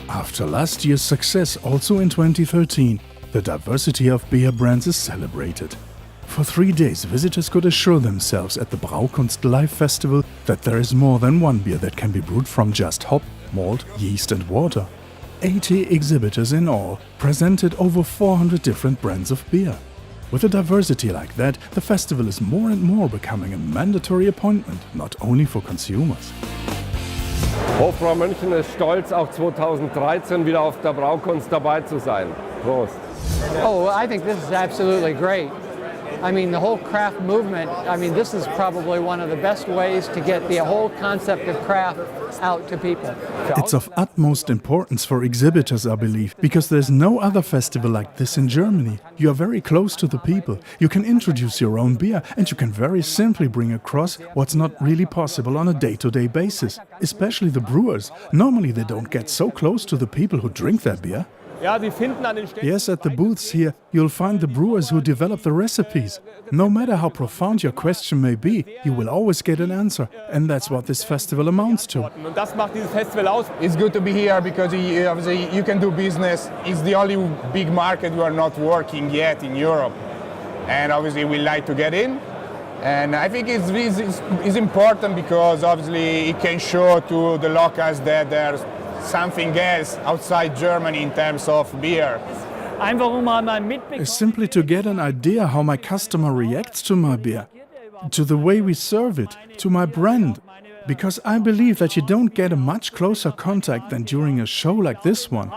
After last year's success, also in 2013, the diversity of beer brands is celebrated. For 3 days, visitors could assure themselves at the Braukunst Live Festival that there is more than one beer that can be brewed from just hop, malt, yeast and water. 80 exhibitors in all presented over 400 different brands of beer. With a diversity like that, the festival is more and more becoming a mandatory appointment, not only for consumers. Hofbrau München ist stolz, auch 2013 wieder auf der Braukunst dabei zu sein. Prost! Oh, I think this is absolutely great. I mean, the whole craft movement, I mean, this is probably one of the best ways to get the whole concept of craft out to people. It's of utmost importance for exhibitors, I believe, because there's no other festival like this in Germany. You are very close to the people, you can introduce your own beer, and you can very simply bring across what's not really possible on a day-to-day basis. Especially the brewers. Normally they don't get so close to the people who drink their beer. Yes, at the booths here, you'll find the brewers who develop the recipes. No matter how profound your question may be, you will always get an answer. And that's what this festival amounts to. It's good to be here because obviously you can do business. It's the only big market we are not working yet in Europe. And obviously we like to get in. And I think it's important because obviously it can show to the locals that there's something else outside Germany in terms of beer. Simply to get an idea how my customer reacts to my beer, to the way we serve it, to my brand. Because I believe that you don't get a much closer contact than during a show like this one.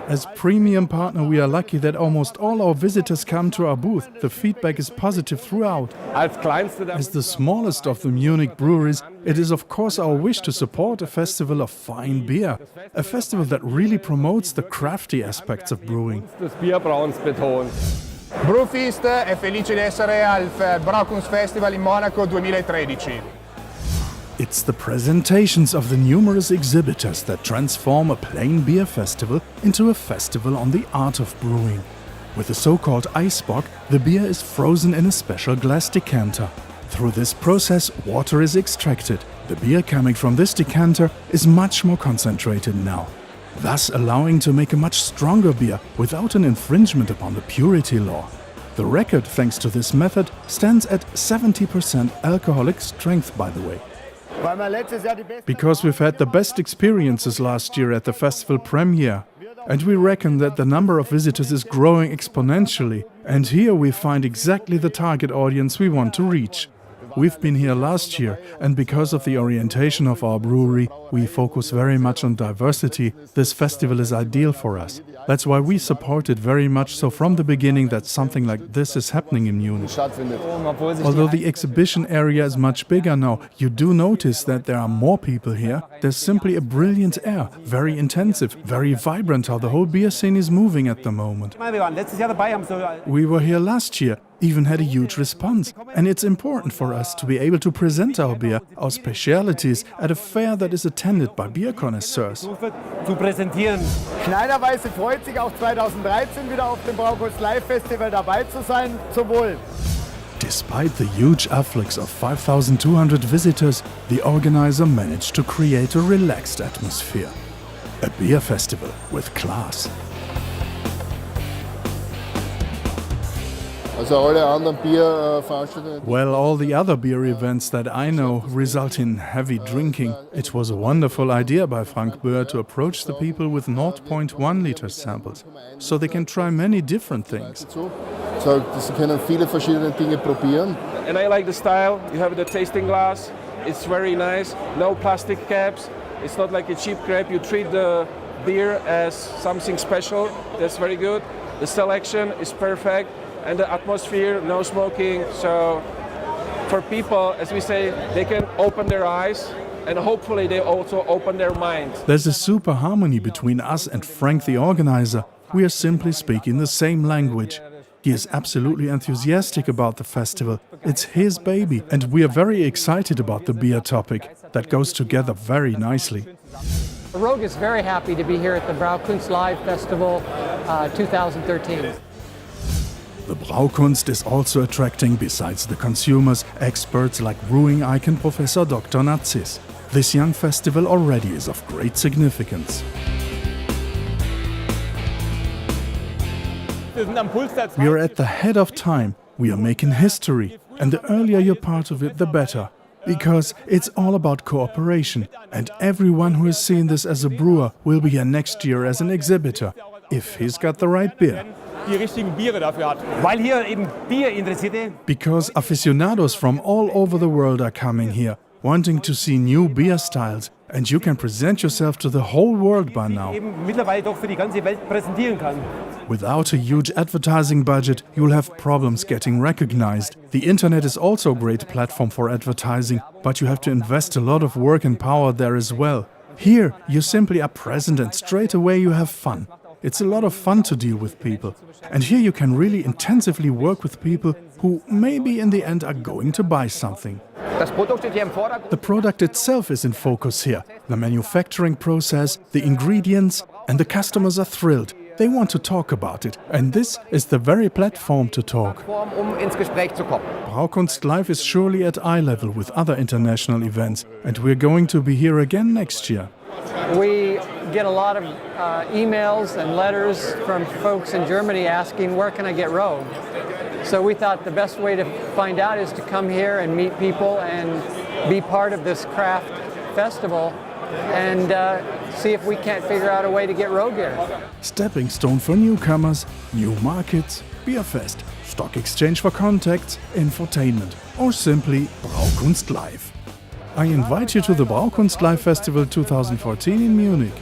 As premium partner, we are lucky that almost all our visitors come to our booth. The feedback is positive throughout. As the smallest of the Munich breweries, it is of course our wish to support a festival of fine beer. A festival that really promotes the crafty aspects of brewing. Brewfist è felice di essere al Braukunst Festival in Monaco 2013. It's the presentations of the numerous exhibitors that transform a plain beer festival into a festival on the art of brewing. With the so-called Eisbock, the beer is frozen in a special glass decanter. Through this process, water is extracted. The beer coming from this decanter is much more concentrated now, thus allowing to make a much stronger beer without an infringement upon the purity law. The record, thanks to this method, stands at 70% alcoholic strength, by the way. Because we've had the best experiences last year at the festival premiere. And we reckon that the number of visitors is growing exponentially. And here we find exactly the target audience we want to reach. We've been here last year, and because of the orientation of our brewery, we focus very much on diversity. This festival is ideal for us. That's why we support it very much so from the beginning that something like this is happening in Munich. Although the exhibition area is much bigger now, you do notice that there are more people here. There's simply a brilliant air, very intensive, very vibrant how the whole beer scene is moving at the moment. We were here last year, even had a huge response. And it's important for us to be able to present our beer, our specialities, at a fair that is attended by beer connoisseurs. Schneiderweise freut sich auch 2013 wieder auf dem Braukunst Live Festival dabei zu sein. Zum Wohl! Despite the huge afflux of 5,200 visitors, the organizer managed to create a relaxed atmosphere. A beer festival with class. Well, all the other beer events that I know result in heavy drinking. It was a wonderful idea by Frank Böhr to approach the people with 0.1 liter samples, so they can try many different things. And I like the style. You have the tasting glass. It's very nice. No plastic caps. It's not like a cheap crepe. You treat the beer as something special. That's very good. The selection is perfect. And the atmosphere, no smoking, so for people, as we say, they can open their eyes and hopefully they also open their mind. There's a super harmony between us and Frank the organizer. We are simply speaking the same language. He is absolutely enthusiastic about the festival. It's his baby, and we are very excited about the beer topic. That goes together very nicely. Rogue is very happy to be here at the Braukunst Live Festival 2013. The Braukunst is also attracting, besides the consumers, experts like brewing icon Professor Dr. Nazis. This young festival already is of great significance. We are at the head of time, we are making history, and the earlier you're part of it, the better. Because it's all about cooperation, and everyone who has seen this as a brewer will be here next year as an exhibitor, if he's got the right beer. Because aficionados from all over the world are coming here, wanting to see new beer styles, and you can present yourself to the whole world by now. Without a huge advertising budget, you'll have problems getting recognized. The internet is also a great platform for advertising, but you have to invest a lot of work and power there as well. Here, you simply are present and straight away you have fun. It's a lot of fun to deal with people. And here you can really intensively work with people who maybe in the end are going to buy something. The product itself is in focus here. The manufacturing process, the ingredients, and the customers are thrilled. They want to talk about it, and this is the very platform to talk. Braukunst Live is surely at eye level with other international events, and we're going to be here again next year. We get a lot of emails and letters from folks in Germany asking, where can I get Rogue? So we thought the best way to find out is to come here and meet people and be part of this craft festival and see if we can't figure out a way to get Rogue here. Stepping stone for newcomers, new markets, beer fest, stock exchange for contacts, infotainment, or simply Braukunst Live. I invite you to the Braukunst Live Festival 2014 in Munich.